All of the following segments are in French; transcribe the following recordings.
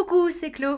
Coucou, c'est Chlo.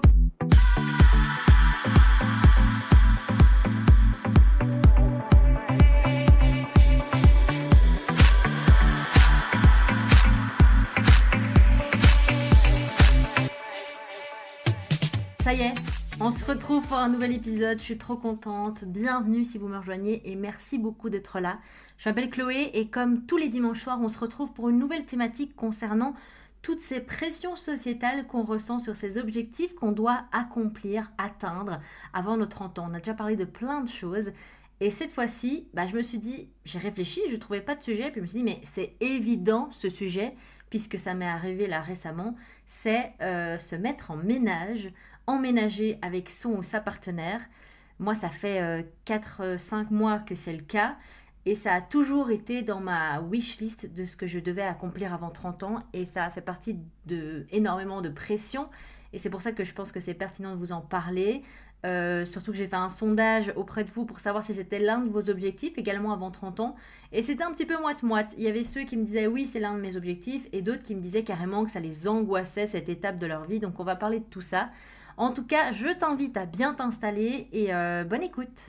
Ça y est, on se retrouve pour un nouvel épisode, je suis trop contente. Bienvenue si vous me rejoignez et merci beaucoup d'être là. Je m'appelle Chloé et comme tous les dimanches soirs, on se retrouve pour une nouvelle thématique concernant toutes ces pressions sociétales qu'on ressent sur ces objectifs qu'on doit accomplir, atteindre avant nos 30 ans. On a déjà parlé de plein de choses et cette fois-ci, je me suis dit, j'ai réfléchi, je ne trouvais pas de sujet, puis je me suis dit, mais c'est évident ce sujet, puisque ça m'est arrivé là récemment, c'est se mettre en ménage, emménager avec son ou sa partenaire. Moi, ça fait 4-5 mois que c'est le cas. Et ça a toujours été dans ma wishlist de ce que je devais accomplir avant 30 ans. Et ça a fait partie de énormément de pression. Et c'est pour ça que je pense que c'est pertinent de vous en parler. Surtout que j'ai fait un sondage auprès de vous pour savoir si c'était l'un de vos objectifs, également avant 30 ans. Et c'était un petit peu moite-moite. Il y avait ceux qui me disaient oui, c'est l'un de mes objectifs. Et d'autres qui me disaient carrément que ça les angoissait, cette étape de leur vie. Donc on va parler de tout ça. En tout cas, je t'invite à bien t'installer et bonne écoute.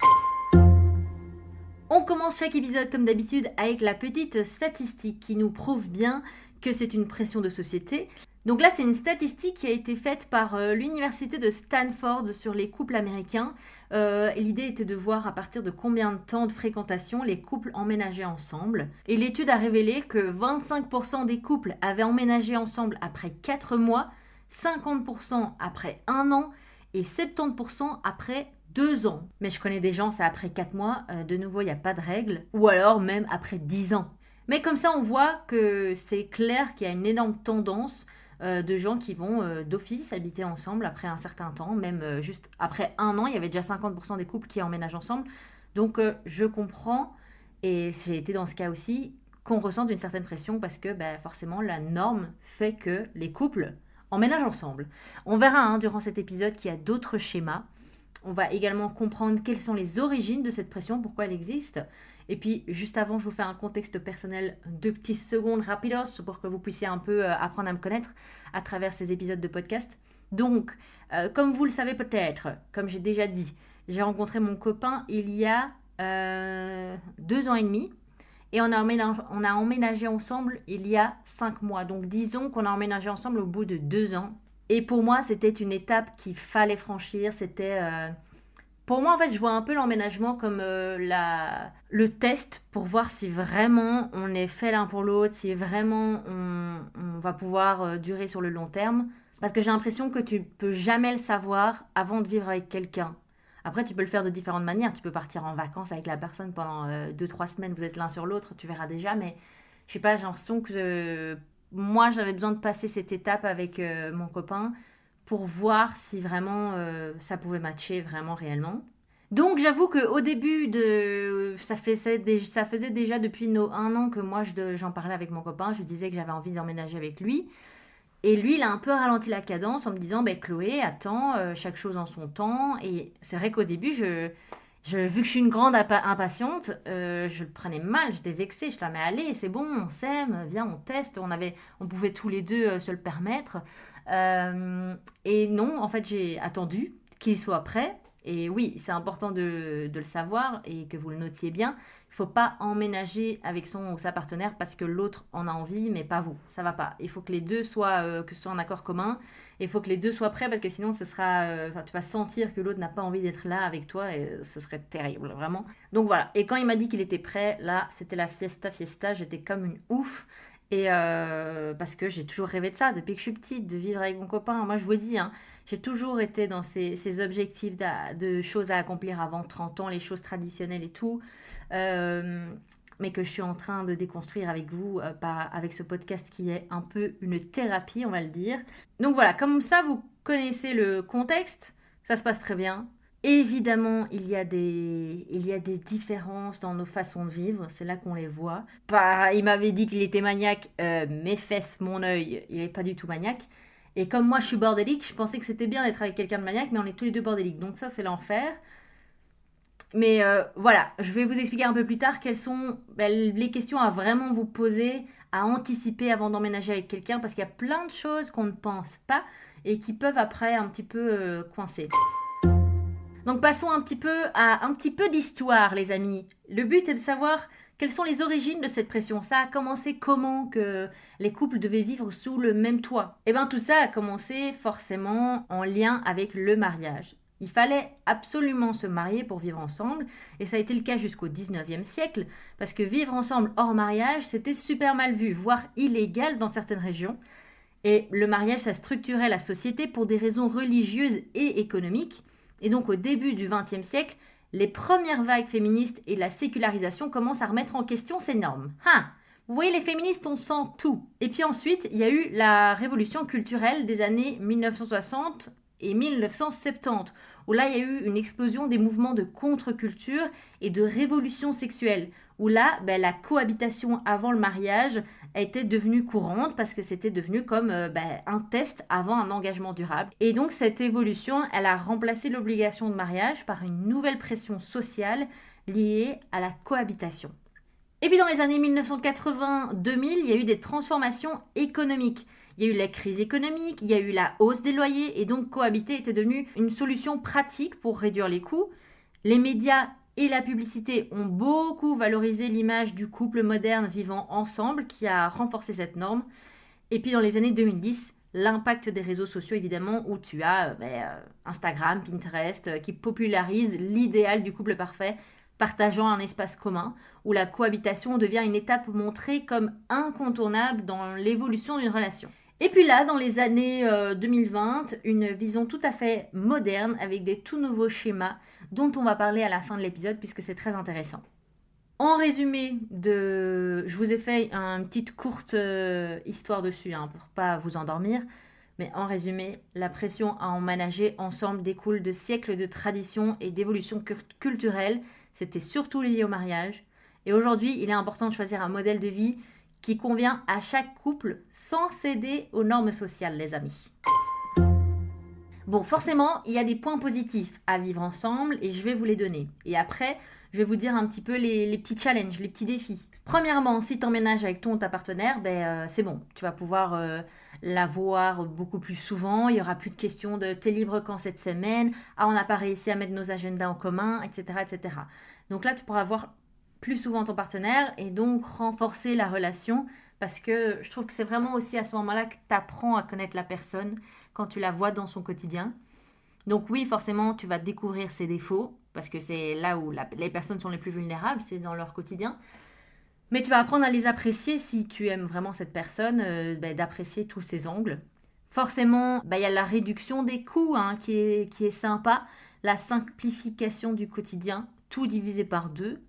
On commence chaque épisode comme d'habitude avec la petite statistique qui nous prouve bien que c'est une pression de société. Donc là, c'est une statistique qui a été faite par l'université de Stanford sur les couples américains. Et l'idée était de voir à partir de combien de temps de fréquentation les couples emménageaient ensemble. Et l'étude a révélé que 25% des couples avaient emménagé ensemble après 4 mois, 50% après 1 an et 70% après 2 ans. Mais je connais des gens, c'est après 4 mois, de nouveau, il n'y a pas de règle. Ou alors même après 10 ans. Mais comme ça, on voit que c'est clair qu'il y a une énorme tendance de gens qui vont d'office habiter ensemble après un certain temps. Même juste après 1 an, il y avait déjà 50% des couples qui emménagent ensemble. Donc je comprends, et j'ai été dans ce cas aussi, qu'on ressente une certaine pression parce que forcément la norme fait que les couples emménagent ensemble. On verra durant cet épisode qu'il y a d'autres schémas. On va également comprendre quelles sont les origines de cette pression, pourquoi elle existe. Et puis, juste avant, je vous fais un contexte personnel, 2 petites secondes rapidos pour que vous puissiez un peu apprendre à me connaître à travers ces épisodes de podcast. Donc, comme vous le savez peut-être, comme j'ai déjà dit, j'ai rencontré mon copain il y a 2 ans et demi. Et on a emménagé ensemble il y a 5 mois. Donc, disons qu'on a emménagé ensemble au bout de 2 ans. Et pour moi, c'était une étape qu'il fallait franchir. Pour moi, en fait, je vois un peu l'emménagement comme le test pour voir si vraiment on est fait l'un pour l'autre, si vraiment on va pouvoir durer sur le long terme. Parce que j'ai l'impression que tu peux jamais le savoir avant de vivre avec quelqu'un. Après, tu peux le faire de différentes manières. Tu peux partir en vacances avec la personne pendant 2-3 semaines. Vous êtes l'un sur l'autre, tu verras déjà. Mais je sais pas, j'ai l'impression que... Moi, j'avais besoin de passer cette étape avec mon copain pour voir si vraiment ça pouvait matcher vraiment réellement. Donc, j'avoue qu'au début, ça faisait déjà depuis nos 1 an que moi, j'en parlais avec mon copain. Je disais que j'avais envie d'emménager avec lui. Et lui, il a un peu ralenti la cadence en me disant Chloé, attends, chaque chose en son temps. Et c'est vrai qu'au début, vu que je suis une grande impatiente, je le prenais mal, j'étais vexée. Je disais, mais allez, c'est bon, on s'aime, viens, on teste. On pouvait tous les deux se le permettre. Et non, en fait, j'ai attendu qu'il soit prêt. Et oui, c'est important de le savoir et que vous le notiez bien. Il ne faut pas emménager avec son ou sa partenaire parce que l'autre en a envie, mais pas vous. Ça va pas. Il faut que les deux soient, que ce soit un accord commun. Il faut que les deux soient prêts parce que sinon, tu vas sentir que l'autre n'a pas envie d'être là avec toi et ce serait terrible, vraiment. Donc voilà. Et quand il m'a dit qu'il était prêt, là, c'était la fiesta. J'étais comme une ouf. Et parce que j'ai toujours rêvé de ça depuis que je suis petite, de vivre avec mon copain. Moi, je vous dis, j'ai toujours été dans ces objectifs de choses à accomplir avant 30 ans, les choses traditionnelles et tout. Mais que je suis en train de déconstruire avec vous, avec ce podcast qui est un peu une thérapie, on va le dire. Donc voilà, comme ça, vous connaissez le contexte, ça se passe très bien. Évidemment, il y a des différences dans nos façons de vivre, c'est là qu'on les voit. Il m'avait dit qu'il était maniaque, mes fesses, mon œil, il n'est pas du tout maniaque. Et comme moi je suis bordélique, je pensais que c'était bien d'être avec quelqu'un de maniaque, mais on est tous les deux bordéliques, donc ça c'est l'enfer. Mais voilà, je vais vous expliquer un peu plus tard quelles sont les questions à vraiment vous poser, à anticiper avant d'emménager avec quelqu'un, parce qu'il y a plein de choses qu'on ne pense pas et qui peuvent après un petit peu coincer. Donc passons un petit peu à un petit peu d'histoire, les amis. Le but est de savoir quelles sont les origines de cette pression. Ça a commencé comment que les couples devaient vivre sous le même toit? Eh bien tout ça a commencé forcément en lien avec le mariage. Il fallait absolument se marier pour vivre ensemble, et ça a été le cas jusqu'au 19e siècle, parce que vivre ensemble hors mariage, c'était super mal vu, voire illégal dans certaines régions. Et le mariage, ça structurait la société pour des raisons religieuses et économiques. Et donc au début du XXe siècle, les premières vagues féministes et la sécularisation commencent à remettre en question ces normes. Vous voyez, les féministes, on sent tout. Et puis ensuite, il y a eu la révolution culturelle des années 1960 et 1970, où là, il y a eu une explosion des mouvements de contre-culture et de révolution sexuelle, où là, la cohabitation avant le mariage était devenue courante parce que c'était devenu comme un test avant un engagement durable. Et donc, cette évolution, elle a remplacé l'obligation de mariage par une nouvelle pression sociale liée à la cohabitation. Et puis dans les années 1980-2000, il y a eu des transformations économiques. Il y a eu la crise économique, il y a eu la hausse des loyers, et donc cohabiter était devenu une solution pratique pour réduire les coûts. Les médias et la publicité ont beaucoup valorisé l'image du couple moderne vivant ensemble, qui a renforcé cette norme. Et puis dans les années 2010, l'impact des réseaux sociaux, évidemment, où tu as Instagram, Pinterest, qui popularisent l'idéal du couple parfait, partageant un espace commun, où la cohabitation devient une étape montrée comme incontournable dans l'évolution d'une relation. Et puis là, dans les années 2020, une vision tout à fait moderne avec des tout nouveaux schémas dont on va parler à la fin de l'épisode puisque c'est très intéressant. En résumé, je vous ai fait une petite courte histoire dessus pour pas vous endormir. Mais en résumé, la pression à emménager ensemble découle de siècles de traditions et d'évolutions culturelles. C'était surtout lié au mariage. Et aujourd'hui, il est important de choisir un modèle de vie qui convient à chaque couple sans céder aux normes sociales, les amis. Bon, forcément, il y a des points positifs à vivre ensemble et je vais vous les donner. Et après, je vais vous dire un petit peu les petits challenges, les petits défis. Premièrement, si tu emménages avec ton ou ta partenaire, c'est bon. Tu vas pouvoir la voir beaucoup plus souvent. Il n'y aura plus de questions de t'es libre quand cette semaine, on n'a pas réussi à mettre nos agendas en commun, etc., etc. Donc là, tu pourras voir plus souvent ton partenaire et donc renforcer la relation parce que je trouve que c'est vraiment aussi à ce moment-là que tu apprends à connaître la personne quand tu la vois dans son quotidien. Donc oui, forcément, tu vas découvrir ses défauts parce que c'est là où les personnes sont les plus vulnérables, c'est dans leur quotidien. Mais tu vas apprendre à les apprécier si tu aimes vraiment cette personne, d'apprécier tous ses angles. Forcément, il y a la réduction des coûts qui est sympa, la simplification du quotidien, tout divisé par 2.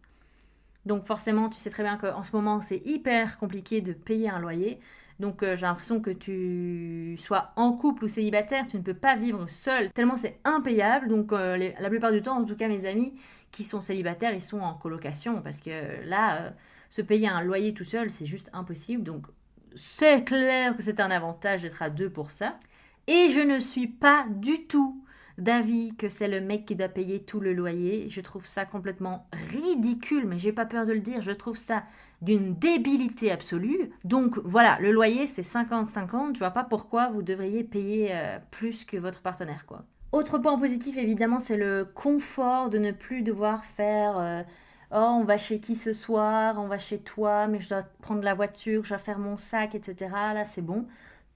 Donc forcément, tu sais très bien qu'en ce moment, c'est hyper compliqué de payer un loyer. Donc j'ai l'impression que tu sois en couple ou célibataire, tu ne peux pas vivre seul, tellement c'est impayable. Donc la plupart du temps, en tout cas mes amis qui sont célibataires, ils sont en colocation parce que là, se payer un loyer tout seul, c'est juste impossible. Donc c'est clair que c'est un avantage d'être à 2 pour ça. Et je ne suis pas du tout d'avis que c'est le mec qui doit payer tout le loyer. Je trouve ça complètement ridicule, mais j'ai pas peur de le dire. Je trouve ça d'une débilité absolue. Donc voilà, le loyer c'est 50-50. Je vois pas pourquoi vous devriez payer plus que votre partenaire, quoi. Autre point positif, évidemment, c'est le confort de ne plus devoir faire oh, on va chez qui ce soir, on va chez toi, mais je dois prendre la voiture, je dois faire mon sac, etc. Là, c'est bon.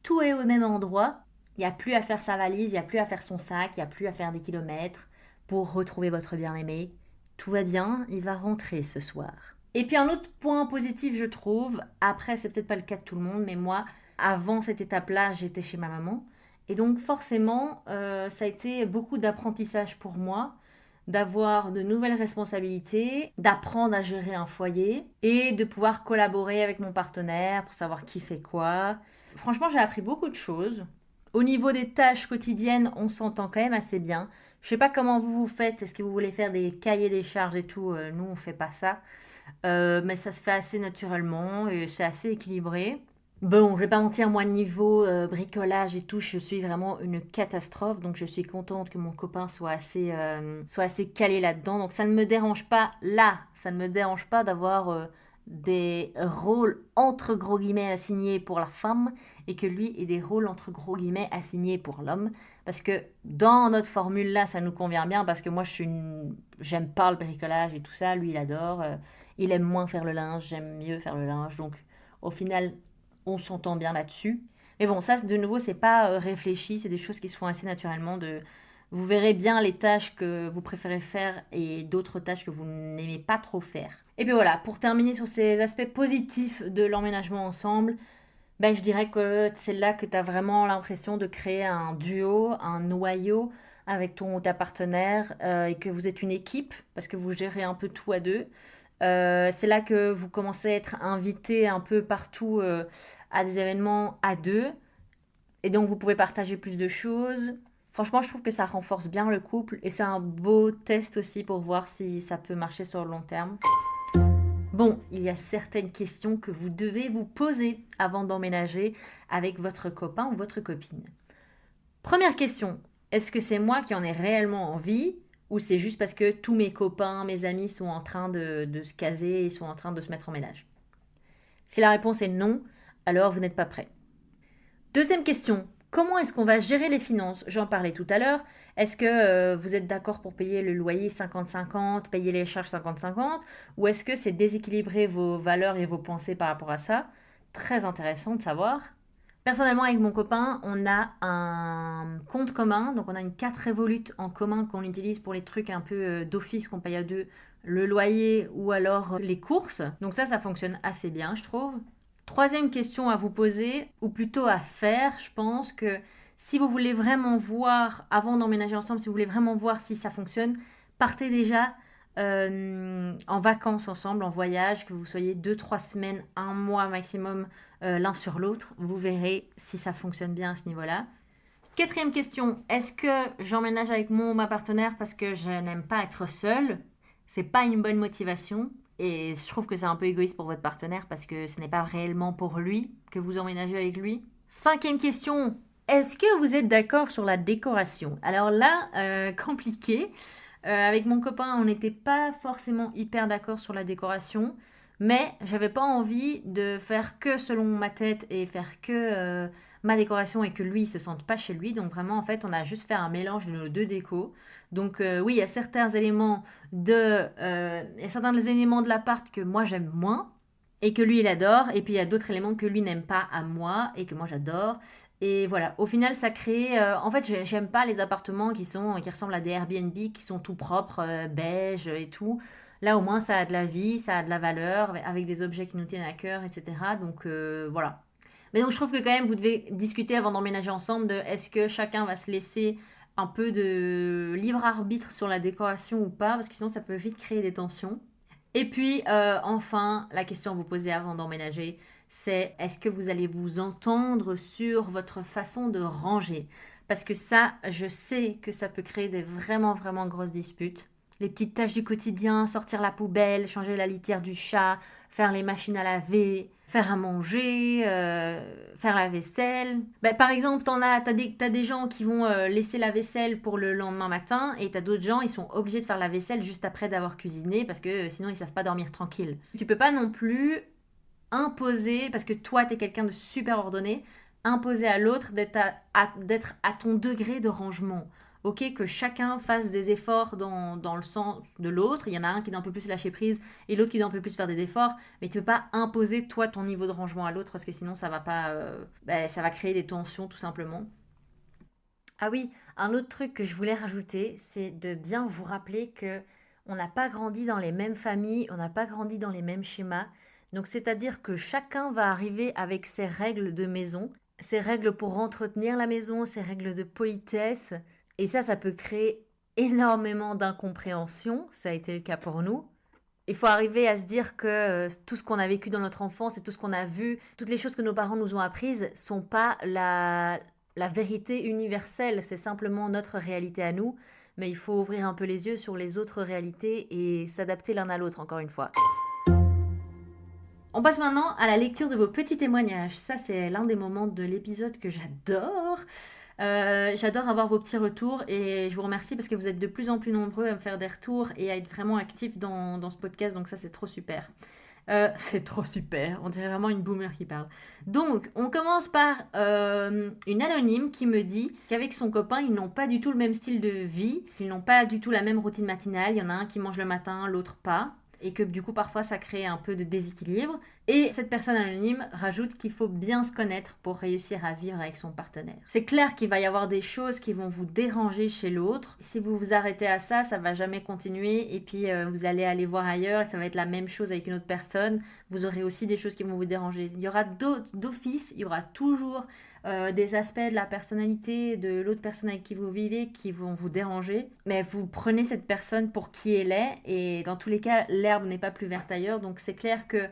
Tout est au même endroit. Il n'y a plus à faire sa valise, il n'y a plus à faire son sac, il n'y a plus à faire des kilomètres pour retrouver votre bien-aimé. Tout va bien, il va rentrer ce soir. Et puis un autre point positif, je trouve, après c'est peut-être pas le cas de tout le monde, mais moi, avant cette étape-là, j'étais chez ma maman. Et donc forcément, ça a été beaucoup d'apprentissage pour moi, d'avoir de nouvelles responsabilités, d'apprendre à gérer un foyer et de pouvoir collaborer avec mon partenaire pour savoir qui fait quoi. Franchement, j'ai appris beaucoup de choses. Au niveau des tâches quotidiennes, on s'entend quand même assez bien. Je sais pas comment vous faites. Est-ce que vous voulez faire des cahiers des charges et tout? Nous, on fait pas ça. Mais ça se fait assez naturellement et c'est assez équilibré. Bon, je vais pas mentir, moi, niveau bricolage et tout, je suis vraiment une catastrophe. Donc, je suis contente que mon copain soit assez calé là-dedans. Donc, ça ne me dérange pas, là, ça ne me dérange pas d'avoir des rôles entre gros guillemets assignés pour la femme et que lui ait des rôles entre gros guillemets assignés pour l'homme. Parce que dans notre formule là, ça nous convient bien parce que moi, j'aime pas le bricolage et tout ça. Lui, il adore. Il aime moins faire le linge, j'aime mieux faire le linge. Donc, au final, on s'entend bien là-dessus. Mais bon, ça, de nouveau, c'est pas réfléchi, c'est des choses qui se font assez naturellement. Vous verrez bien les tâches que vous préférez faire et d'autres tâches que vous n'aimez pas trop faire. Et puis voilà, pour terminer sur ces aspects positifs de l'emménagement ensemble, ben, je dirais que c'est là que tu as vraiment l'impression de créer un duo, un noyau avec ton ou ta partenaire et que vous êtes une équipe parce que vous gérez un peu tout à deux. C'est là que vous commencez à être invité un peu partout à des événements à deux. Et donc, vous pouvez partager plus de choses. Franchement, je trouve que ça renforce bien le couple. Et c'est un beau test aussi pour voir si ça peut marcher sur le long terme. Bon, il y a certaines questions que vous devez vous poser avant d'emménager avec votre copain ou votre copine. Première question, est-ce que c'est moi qui en ai réellement envie ou c'est juste parce que tous mes copains, mes amis sont en train de se caser et sont en train de se mettre en ménage? Si la réponse est non, alors vous n'êtes pas prêt. Deuxième question, comment est-ce qu'on va gérer les finances? J'en parlais tout à l'heure. Est-ce que vous êtes d'accord pour payer le loyer 50-50, payer les charges 50-50 ou est-ce que c'est déséquilibrer vos valeurs et vos pensées par rapport à ça? Très intéressant de savoir. Personnellement, avec mon copain, on a un compte commun, donc on a une carte Revolut en commun qu'on utilise pour les trucs un peu d'office qu'on paye à deux, le loyer ou alors les courses. Donc ça fonctionne assez bien, je trouve. Troisième question à vous poser, ou plutôt à faire, je pense que si vous voulez vraiment voir, avant d'emménager ensemble, si vous voulez vraiment voir si ça fonctionne, partez déjà en vacances ensemble, en voyage, que vous soyez 2-3 semaines, un mois maximum l'un sur l'autre. Vous verrez si ça fonctionne bien à ce niveau-là. Quatrième question, est-ce que j'emménage avec mon ou ma partenaire parce que je n'aime pas être seule? C'est pas une bonne motivation. Et je trouve que c'est un peu égoïste pour votre partenaire parce que ce n'est pas réellement pour lui que vous emménagez avec lui. Cinquième question, est-ce que vous êtes d'accord sur la décoration? Alors là, compliqué. Avec mon copain, on n'était pas forcément hyper d'accord sur la décoration, mais j'avais pas envie de faire que selon ma tête et faire que ma décoration et que lui il se sente pas chez lui. Donc vraiment, en fait, on a juste fait un mélange de nos deux décos. Donc oui, il y a certains éléments il y a certains des éléments de l'appart que moi j'aime moins et que lui il adore, et puis il y a d'autres éléments que lui n'aime pas à moi et que moi j'adore. Et voilà, au final, ça crée. En fait, j'aime pas les appartements qui ressemblent à des Airbnb, qui sont tout propres, beige et tout. Là, au moins, ça a de la vie, ça a de la valeur, avec des objets qui nous tiennent à cœur, etc. Donc voilà. Mais donc, je trouve que quand même, vous devez discuter avant d'emménager ensemble de est-ce que chacun va se laisser un peu de libre arbitre sur la décoration ou pas, parce que sinon, ça peut vite créer des tensions. Et puis, enfin, la question à vous poser avant d'emménager, c'est est-ce que vous allez vous entendre sur votre façon de ranger? Parce que ça, je sais que ça peut créer des vraiment, vraiment grosses disputes. Les petites tâches du quotidien, sortir la poubelle, changer la litière du chat, faire les machines à laver, faire à manger, faire la vaisselle. Ben, par exemple, t'as des gens qui vont laisser la vaisselle pour le lendemain matin et t'as d'autres gens, ils sont obligés de faire la vaisselle juste après d'avoir cuisiné parce que sinon ils savent pas dormir tranquille. Tu peux pas non plus imposer, parce que toi t'es quelqu'un de super ordonné, imposer à l'autre d'être à ton degré de rangement. Ok, que chacun fasse des efforts dans le sens de l'autre. Il y en a un qui doit un peu plus lâcher prise et l'autre qui doit un peu plus faire des efforts. Mais tu ne peux pas imposer toi ton niveau de rangement à l'autre parce que sinon ça va pas, ça va créer des tensions tout simplement. Ah oui, un autre truc que je voulais rajouter, c'est de bien vous rappeler que on n'a pas grandi dans les mêmes familles, on n'a pas grandi dans les mêmes schémas. Donc c'est-à-dire que chacun va arriver avec ses règles de maison, ses règles pour entretenir la maison, ses règles de politesse. Et ça peut créer énormément d'incompréhension. Ça a été le cas pour nous. Il faut arriver à se dire que tout ce qu'on a vécu dans notre enfance et tout ce qu'on a vu, toutes les choses que nos parents nous ont apprises, sont pas la vérité universelle. C'est simplement notre réalité à nous. Mais il faut ouvrir un peu les yeux sur les autres réalités et s'adapter l'un à l'autre, encore une fois. On passe maintenant à la lecture de vos petits témoignages. Ça, c'est l'un des moments de l'épisode que j'adore. J'adore avoir vos petits retours et je vous remercie parce que vous êtes de plus en plus nombreux à me faire des retours et à être vraiment actifs dans ce podcast. Donc ça, c'est trop super. C'est trop super, on dirait vraiment une boomer qui parle. Donc, on commence par une anonyme qui me dit qu'avec son copain, ils n'ont pas du tout le même style de vie, ils n'ont pas du tout la même routine matinale, il y en a un qui mange le matin, l'autre pas, et que du coup, parfois, ça crée un peu de déséquilibre. Et cette personne anonyme rajoute qu'il faut bien se connaître pour réussir à vivre avec son partenaire. C'est clair qu'il va y avoir des choses qui vont vous déranger chez l'autre. Si vous vous arrêtez à ça, ça va jamais continuer et puis vous allez aller voir ailleurs et ça va être la même chose avec une autre personne. Vous aurez aussi des choses qui vont vous déranger. Il y aura d'office, il y aura toujours des aspects de la personnalité de l'autre personne avec qui vous vivez qui vont vous déranger. Mais vous prenez cette personne pour qui elle est et dans tous les cas, l'herbe n'est pas plus verte ailleurs. Donc c'est clair que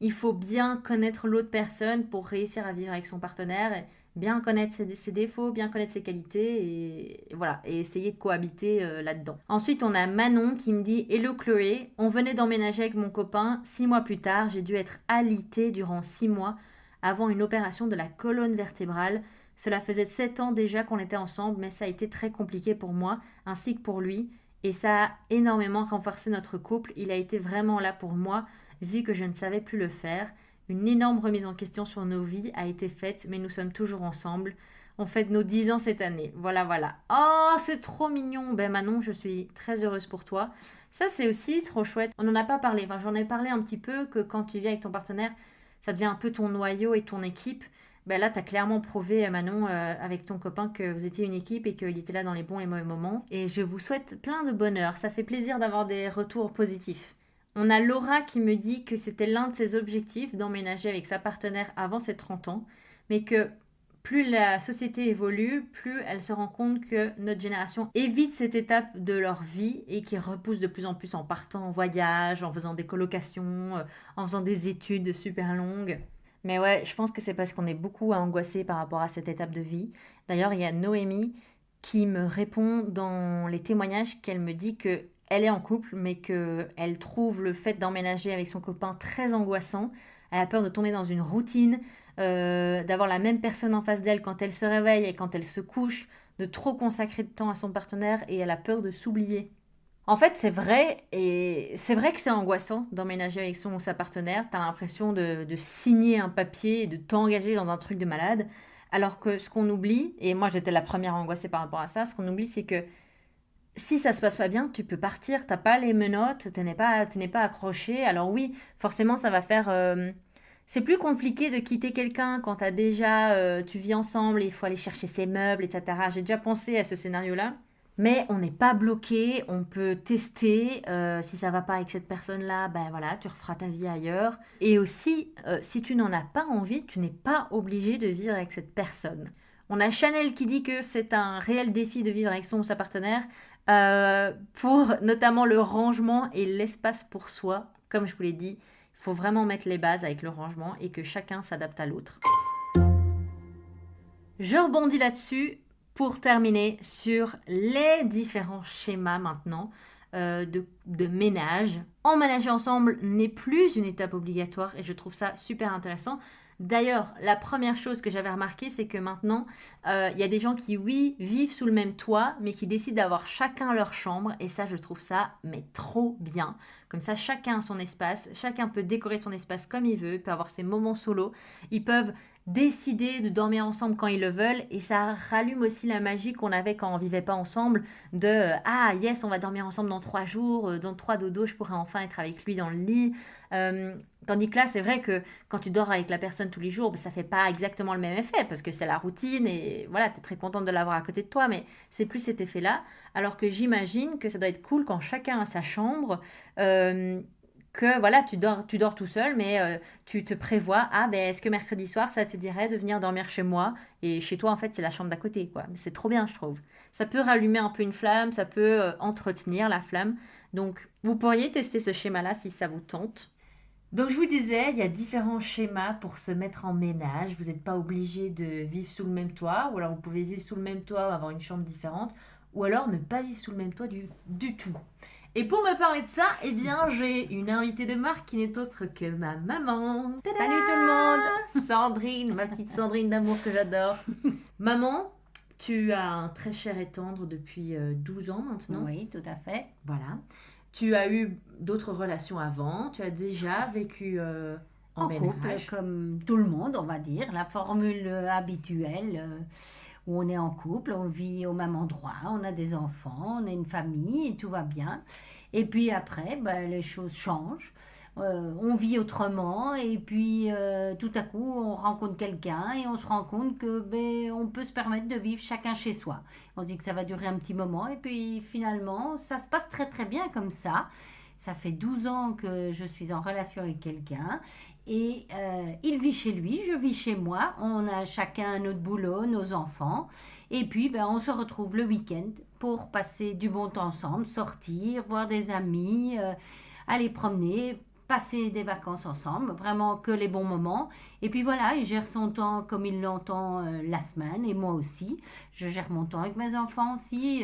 il faut bien connaître l'autre personne pour réussir à vivre avec son partenaire, et bien connaître ses défauts, bien connaître ses qualités, et voilà, et essayer de cohabiter là-dedans. Ensuite, on a Manon qui me dit « Hello Chloé, on venait d'emménager avec mon copain, 6 mois plus tard, j'ai dû être alitée durant 6 mois avant une opération de la colonne vertébrale. Cela faisait 7 ans déjà qu'on était ensemble, mais ça a été très compliqué pour moi, ainsi que pour lui, et ça a énormément renforcé notre couple. Il a été vraiment là pour moi, vu que je ne savais plus le faire. Une énorme remise en question sur nos vies a été faite, mais nous sommes toujours ensemble. On fête nos 10 ans cette année. Voilà, voilà. Oh, c'est trop mignon. Ben Manon, je suis très heureuse pour toi. Ça, c'est aussi trop chouette. On n'en a pas parlé. Enfin, j'en ai parlé un petit peu que quand tu vis avec ton partenaire, ça devient un peu ton noyau et ton équipe. Ben là, tu as clairement prouvé, Manon, avec ton copain, que vous étiez une équipe et qu'il était là dans les bons et mauvais moments. Et je vous souhaite plein de bonheur. Ça fait plaisir d'avoir des retours positifs. On a Laura qui me dit que c'était l'un de ses objectifs d'emménager avec sa partenaire avant ses 30 ans, mais que plus la société évolue, plus elle se rend compte que notre génération évite cette étape de leur vie et qui repousse de plus en plus en partant en voyage, en faisant des colocations, en faisant des études super longues. Mais ouais, je pense que c'est parce qu'on est beaucoup angoissé par rapport à cette étape de vie. D'ailleurs, il y a Noémie qui me répond dans les témoignages qu'elle me dit que elle est en couple, mais qu'elle trouve le fait d'emménager avec son copain très angoissant. Elle a peur de tomber dans une routine, d'avoir la même personne en face d'elle quand elle se réveille et quand elle se couche, de trop consacrer de temps à son partenaire et elle a peur de s'oublier. En fait, c'est vrai, et c'est vrai que c'est angoissant d'emménager avec son ou sa partenaire. T'as l'impression de signer un papier et de t'engager dans un truc de malade. Alors que ce qu'on oublie, et moi j'étais la première angoissée par rapport à ça, ce qu'on oublie c'est que si ça se passe pas bien, tu peux partir, t'as pas les menottes, tu n'es pas accroché. Alors oui, forcément, ça va faire. C'est plus compliqué de quitter quelqu'un quand t'as déjà, tu vis ensemble, et il faut aller chercher ses meubles, etc. J'ai déjà pensé à ce scénario-là. Mais on n'est pas bloqué, on peut tester. Si ça va pas avec cette personne-là, ben voilà, tu referas ta vie ailleurs. Et aussi, si tu n'en as pas envie, tu n'es pas obligé de vivre avec cette personne. On a Chanel qui dit que c'est un réel défi de vivre avec son ou sa partenaire, pour notamment le rangement et l'espace pour soi. Comme je vous l'ai dit, il faut vraiment mettre les bases avec le rangement et que chacun s'adapte à l'autre. Je rebondis là-dessus pour terminer sur les différents schémas maintenant de ménage. Emménager ensemble n'est plus une étape obligatoire et je trouve ça super intéressant. D'ailleurs, la première chose que j'avais remarqué, c'est que maintenant, il y a des gens qui, oui, vivent sous le même toit, mais qui décident d'avoir chacun leur chambre. Et ça, je trouve ça, mais trop bien. Comme ça, chacun a son espace, chacun peut décorer son espace comme il veut, il peut avoir ses moments solo. Ils peuvent décider de dormir ensemble quand ils le veulent. Et ça rallume aussi la magie qu'on avait quand on vivait pas ensemble. De ah, yes, on va dormir ensemble dans 3 jours, dans 3 dodos, je pourrais enfin être avec lui dans le lit. Tandis que là, c'est vrai que quand tu dors avec la personne tous les jours, ben, ça fait pas exactement le même effet parce que c'est la routine et voilà, tu es très contente de l'avoir à côté de toi, mais c'est plus cet effet-là. Alors que j'imagine que ça doit être cool quand chacun a sa chambre, que voilà, tu dors tout seul, mais tu te prévois, ah ben est-ce que mercredi soir, ça te dirait de venir dormir chez moi? Et chez toi, en fait, c'est la chambre d'à côté, quoi. Mais c'est trop bien, je trouve. Ça peut rallumer un peu une flamme, ça peut entretenir la flamme. Donc, vous pourriez tester ce schéma-là si ça vous tente. Donc je vous disais, il y a différents schémas pour se mettre en ménage. Vous n'êtes pas obligé de vivre sous le même toit, ou alors vous pouvez vivre sous le même toit, avoir une chambre différente, ou alors ne pas vivre sous le même toit du tout. Et pour me parler de ça, eh bien, j'ai une invitée de marque qui n'est autre que ma maman. Tada! Salut tout le monde, Sandrine, ma petite Sandrine d'amour que j'adore. Maman, tu as un très cher et tendre depuis 12 ans maintenant. Oui, tout à fait. Voilà. Tu as eu d'autres relations avant. Tu as déjà vécu en couple, ménage. comme tout le monde, on va dire. La formule habituelle où on est en couple, on vit au même endroit, on a des enfants, on a une famille et tout va bien. Et puis après, les choses changent. On vit autrement et puis tout à coup on rencontre quelqu'un et on se rend compte que on peut se permettre de vivre chacun chez soi. On se dit que ça va durer un petit moment et puis finalement ça se passe très très bien comme ça. Ça fait 12 ans que je suis en relation avec quelqu'un et il vit chez lui, je vis chez moi. On a chacun notre boulot, nos enfants et puis on se retrouve le week-end pour passer du bon temps ensemble, sortir, voir des amis, aller promener, passer des vacances ensemble, vraiment que les bons moments. Et puis voilà, il gère son temps comme il l'entend la semaine, et moi aussi. Je gère mon temps avec mes enfants aussi.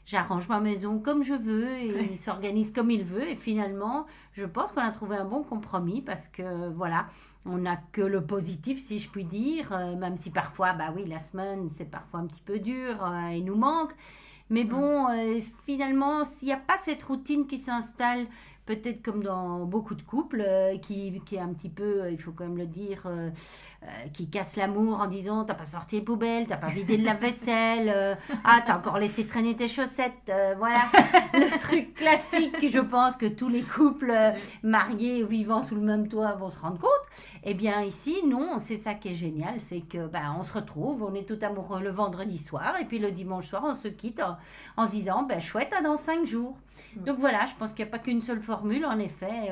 J'arrange ma maison comme je veux, et il s'organise comme il veut. Et finalement, je pense qu'on a trouvé un bon compromis parce que voilà, on n'a que le positif, si je puis dire, même si parfois, oui, la semaine, c'est parfois un petit peu dur, il nous manque. Mais bon, finalement, s'il n'y a pas cette routine qui s'installe, peut-être comme dans beaucoup de couples, qui est un petit peu, il faut quand même le dire, qui casse l'amour en disant t'as pas sorti les poubelles, t'as pas vidé le lave-vaisselle, t'as encore laissé traîner tes chaussettes, voilà, le truc classique, je pense que tous les couples mariés vivant sous le même toit vont se rendre compte. Eh bien ici, non, c'est ça qui est génial, c'est que on se retrouve, on est tout amoureux le vendredi soir, et puis le dimanche soir, on se quitte en se disant chouette, dans 5 jours. Donc voilà, je pense qu'il n'y a pas qu'une seule formule, en effet.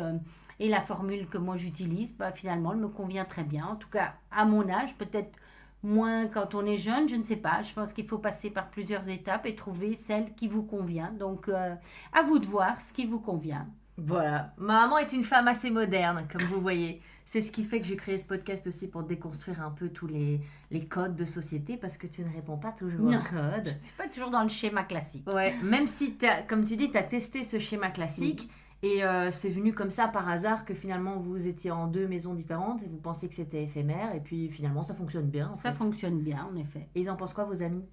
Et la formule que moi j'utilise, finalement, elle me convient très bien. En tout cas, à mon âge, peut-être moins quand on est jeune, je ne sais pas. Je pense qu'il faut passer par plusieurs étapes et trouver celle qui vous convient. Donc, à vous de voir ce qui vous convient. Voilà, ma maman est une femme assez moderne, comme vous voyez. C'est ce qui fait que j'ai créé ce podcast aussi pour déconstruire un peu tous les codes de société parce que tu ne réponds pas toujours aux codes. Je ne suis pas toujours dans le schéma classique. Ouais, même si, comme tu dis, tu as testé ce schéma classique et c'est venu comme ça par hasard que finalement vous étiez en 2 maisons différentes et vous pensiez que c'était éphémère et puis finalement ça fonctionne bien. Ça fonctionne bien, en effet. Et ils en pensent quoi, vos amis ?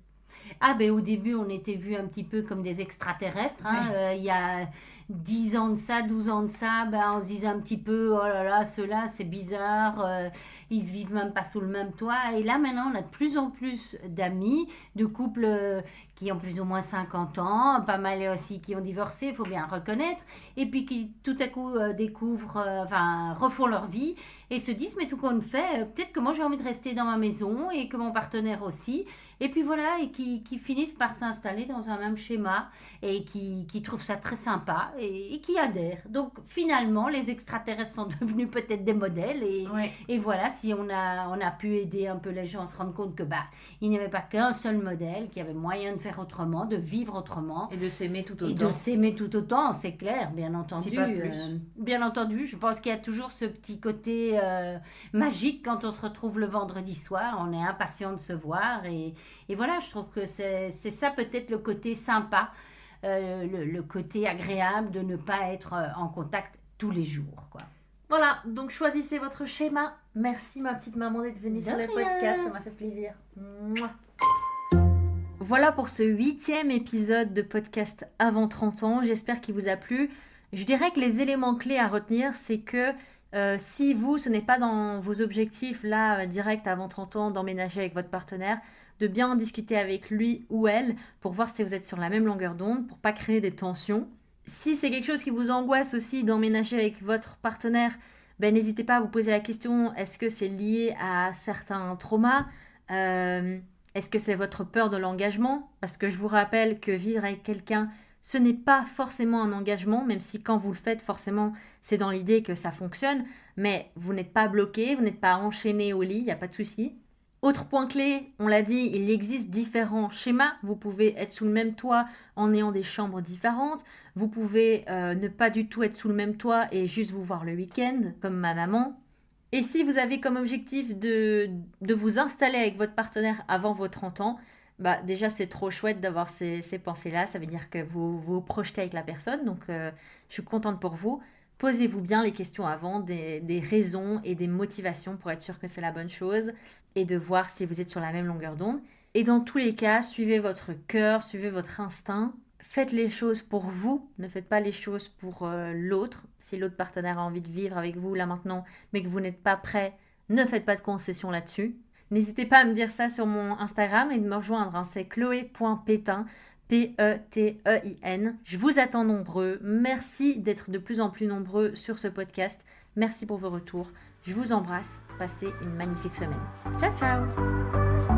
Au début, on était vus un petit peu comme des extraterrestres. Il y a 10 ans de ça, 12 ans de ça, on se disait un petit peu, oh là là, ceux-là, c'est bizarre, ils se vivent même pas sous le même toit. Et là, maintenant, on a de plus en plus d'amis, de couples qui ont plus ou moins 50 ans, pas mal aussi qui ont divorcé, il faut bien le reconnaître, et puis qui tout à coup découvrent, refont leur vie et se disent, mais tout compte fait, peut-être que moi j'ai envie de rester dans ma maison et que mon partenaire aussi. Et puis voilà, et qui finissent par s'installer dans un même schéma et qui trouvent ça très sympa et qui adhèrent. Donc finalement, les extraterrestres sont devenus peut-être des modèles et voilà, si on a pu aider un peu les gens à se rendre compte que il n'y avait pas qu'un seul modèle, qu'il y avait moyen de faire autrement, de vivre autrement. Et de s'aimer tout autant. Et de s'aimer tout autant, c'est clair, bien entendu. Si pas plus. Bien entendu, je pense qu'il y a toujours ce petit côté magique quand on se retrouve le vendredi soir, on est impatient de se voir et voilà, je trouve que c'est ça peut-être le côté sympa, le côté agréable de ne pas être en contact tous les jours, quoi. Voilà, donc choisissez votre schéma. Merci ma petite maman d'être venue sur le podcast, ça m'a fait plaisir. Mouah. Voilà pour ce 8e épisode de podcast Avant 30 ans, j'espère qu'il vous a plu. Je dirais que les éléments clés à retenir, c'est que si ce n'est pas dans vos objectifs là, direct avant 30 ans, d'emménager avec votre partenaire, de bien en discuter avec lui ou elle pour voir si vous êtes sur la même longueur d'onde, pour pas créer des tensions. Si c'est quelque chose qui vous angoisse aussi d'emménager avec votre partenaire, n'hésitez pas à vous poser la question, est-ce que c'est lié à certains traumas ? Est-ce que c'est votre peur de l'engagement ? Parce que je vous rappelle que vivre avec quelqu'un, ce n'est pas forcément un engagement, même si quand vous le faites, forcément, c'est dans l'idée que ça fonctionne. Mais vous n'êtes pas bloqué, vous n'êtes pas enchaîné au lit, il n'y a pas de souci. Autre point clé, on l'a dit, il existe différents schémas. Vous pouvez être sous le même toit en ayant des chambres différentes. Vous pouvez ne pas du tout être sous le même toit et juste vous voir le week-end, comme ma maman. Et si vous avez comme objectif de vous installer avec votre partenaire avant vos 30 ans, Bah, déjà, c'est trop chouette d'avoir ces pensées-là. Ça veut dire que vous vous projetez avec la personne. Donc, je suis contente pour vous. Posez-vous bien les questions avant, des raisons et des motivations pour être sûr que c'est la bonne chose et de voir si vous êtes sur la même longueur d'onde. Et dans tous les cas, suivez votre cœur, suivez votre instinct. Faites les choses pour vous, ne faites pas les choses pour l'autre. Si l'autre partenaire a envie de vivre avec vous là maintenant, mais que vous n'êtes pas prêt, ne faites pas de concessions là-dessus. N'hésitez pas à me dire ça sur mon Instagram et de me rejoindre, hein, c'est chloé.pétain, Petein. Je vous attends nombreux. Merci d'être de plus en plus nombreux sur ce podcast. Merci pour vos retours. Je vous embrasse. Passez une magnifique semaine. Ciao, ciao!